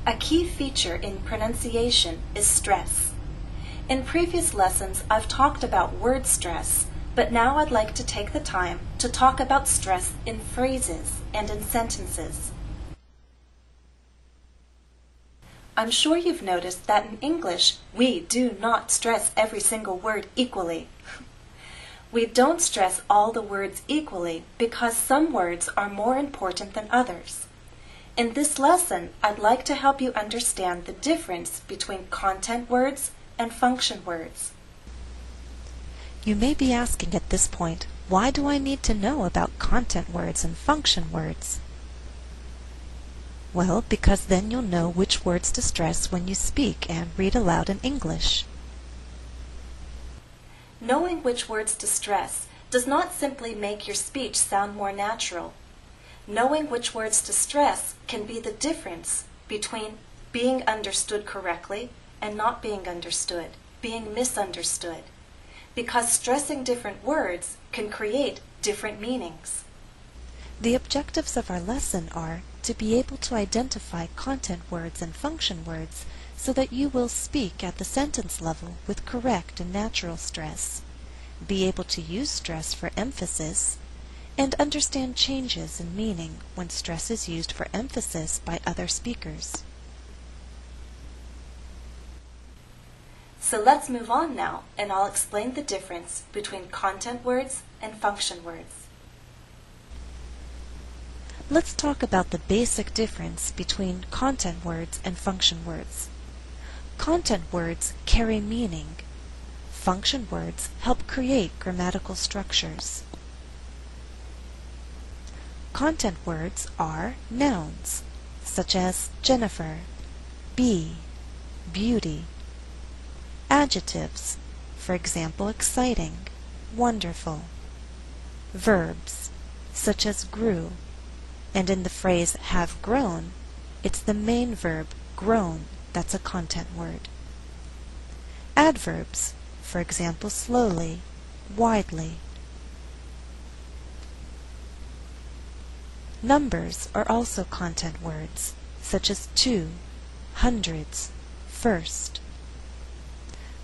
A key feature in pronunciation is stress. In previous lessons, I've talked about word stress, but now I'd like to take the time to talk about stress in phrases and in sentences. I'm sure you've noticed that in English, we do not stress every single word equally. We don't stress all the words equally because some words are more important than others. In this lesson, I'd like to help you understand the difference between content words and function words. You may be asking at this point, why do I need to know about content words and function words? Well, because then you'll know which words to stress when you speak and read aloud in English. Knowing which words to stress does not simply make your speech sound more natural. Knowing which words to stress can be the difference between being understood correctly and not being understood, being misunderstood, because stressing different words can create different meanings. The objectives of our lesson are to be able to identify content words and function words so that you will speak at the sentence level with correct and natural stress, be able to use stress for emphasis, and understand changes in meaning when stress is used for emphasis by other speakers. So let's move on now, and I'll explain the difference between content words and function words. Let's talk about the basic difference between content words and function words. Content words carry meaning. Function words help create grammatical structures. Content words are nouns, such as Jennifer, bee, beauty. Adjectives, for example, exciting, wonderful. Verbs, such as grew, and in the phrase have grown, it's the main verb, grown, that's a content word. Adverbs, for example, slowly, widely. Numbers are also content words, such as two, hundreds, first.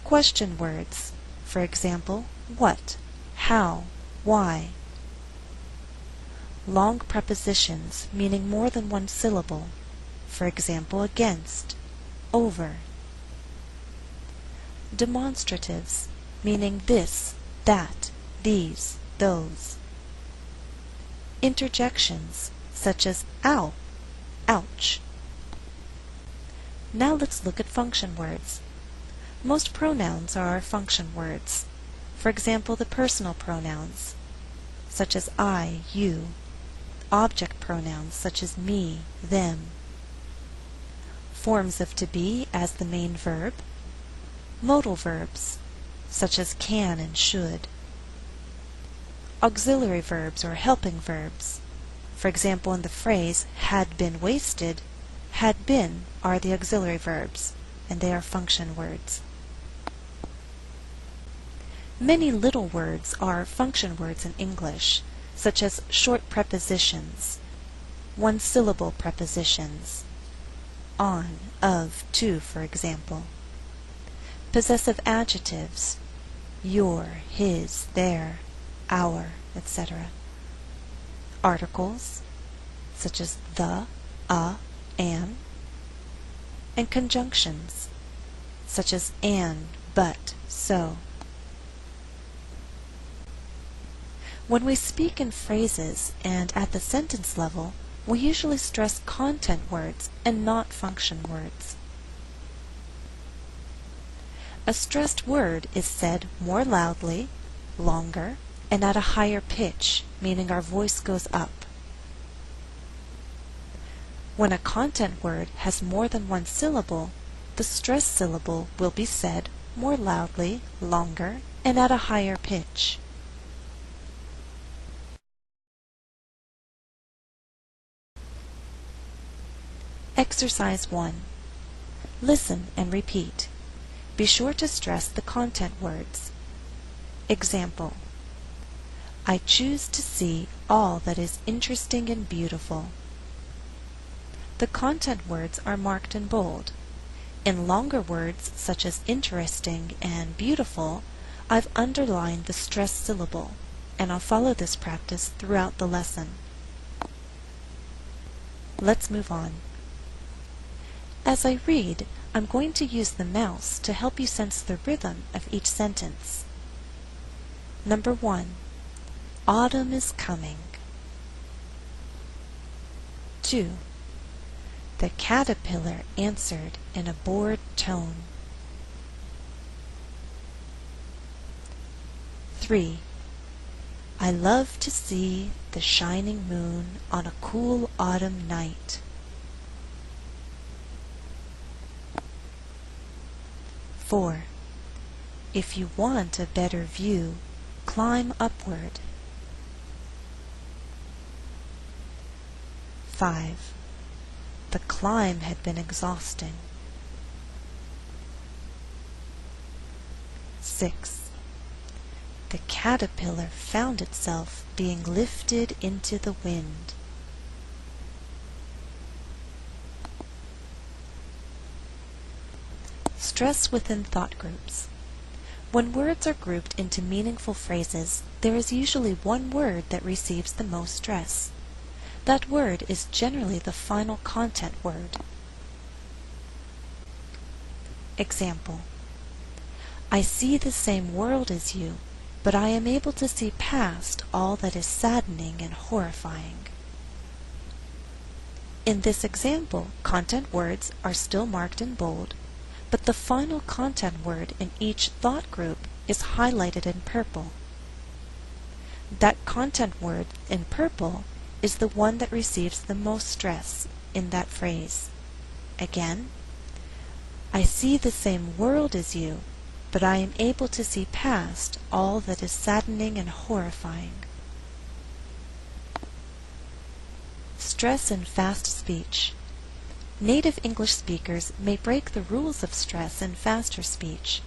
Question words, for example, what, how, why. Long prepositions meaning more than one syllable, for example, against, over. Demonstratives, meaning this, that, these, those. Interjections, such as ow, ouch. Now let's look at function words. Most pronouns are function words. For example, the personal pronouns, such as I, you. Object pronouns, such as me, them. Forms of to be as the main verb. Modal verbs, such as can and should. Auxiliary verbs or helping verbs. For example, in the phrase had been wasted, had been are the auxiliary verbs, and they are function words. Many little words are function words in English, such as short prepositions, one-syllable prepositions, on, of, to, for example. Possessive adjectives, your, his, their, our, etc. Articles, such as the, a, an. And conjunctions, such as and, but, so. When we speak in phrases and at the sentence level, we usually stress content words and not function words. A stressed word is said more loudly, longer, and at a higher pitch, meaning our voice goes up. When a content word has more than one syllable, the stressed syllable will be said more loudly, longer, and at a higher pitch. Exercise 1. Listen and repeat. Be sure to stress the content words. Example: I choose to see all that is interesting and beautiful. the content words are marked in bold. In longer words, such as interesting and beautiful, I've underlined the stressed syllable, and I'll follow this practice throughout the lesson. Let's move on. As I read, I'm going to use the mouse to help you sense the rhythm of each sentence. Number 1. Autumn is coming. 2. The caterpillar answered in a bored tone. 3. I love to see the shining moon on a cool autumn night. 4. If you want a better view, climb upward. 5. The climb had been exhausting. 6. The caterpillar found itself being lifted into the wind. 7. Stress within thought groups. When words are grouped into meaningful phrases, there is usually one word that receives the most stress. That word is generally the final content word. Example: I see the same world as you, but I am able to see past all that is saddening and horrifying. In this example, content words are still marked in bold, but the final content word in each thought group is highlighted in purple. That content word in purple is the one that receives the most stress in that phrase. Again, I see the same world as you, but I am able to see past all that is saddening and horrifying. Stress in fast speech. Native English speakers may break the rules of stress in faster speech.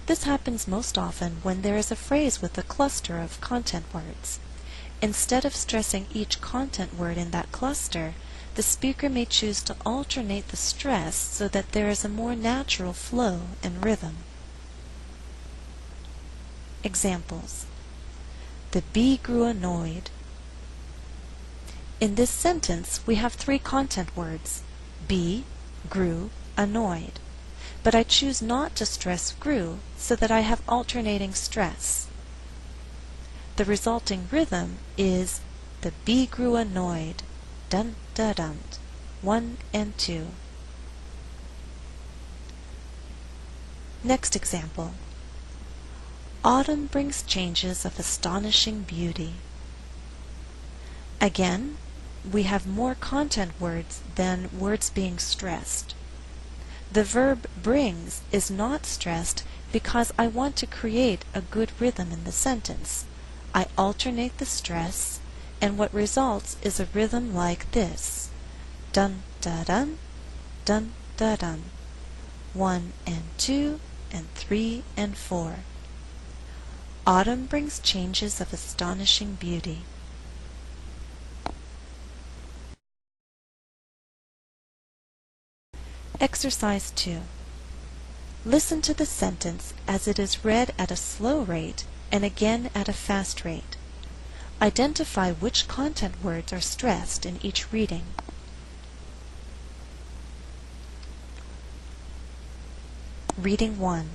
This happens most often when there is a phrase with a cluster of content words. Instead of stressing each content word in that cluster, the speaker may choose to alternate the stress so that there is a more natural flow and rhythm. Examples: The bee grew annoyed. In this sentence, we have three content words: bee, grew, annoyed. But I choose not to stress grew so that I have alternating stress. The resulting rhythm is the bee grew annoyed, dun da dun, 1 and 2. Next example: Autumn brings changes of astonishing beauty. Again, we have more content words than words being stressed. The verb brings is not stressed because I want to create a good rhythm in the sentence. I alternate the stress, and what results is a rhythm like this: dun da dun, dun da dun, 1 and 2 and 3 and 4. Autumn brings changes of astonishing beauty. Exercise 2. Listen to the sentence as it is read at a slow rate and again at a fast rate. Identify which content words are stressed in each reading. Reading 1.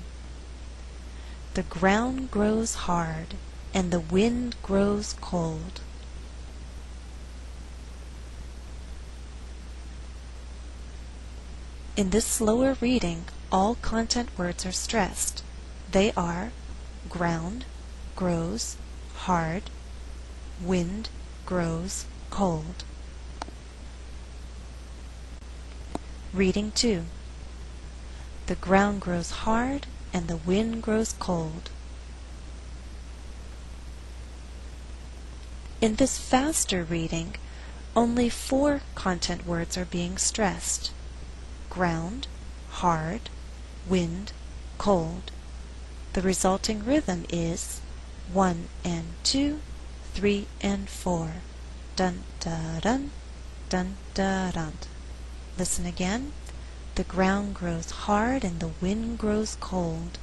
The ground grows hard, and the wind grows cold. In this slower reading, all content words are stressed. They are ground, grows, hard, wind, grows, cold. Reading 2. The ground grows hard, and the wind grows cold. In this faster reading, only 4 content words are being stressed: ground, hard, wind, cold. The resulting rhythm is 1 and 2, 3 and 4. Dun da dun, dun da dun. Listen again. The ground grows hard and the wind grows cold.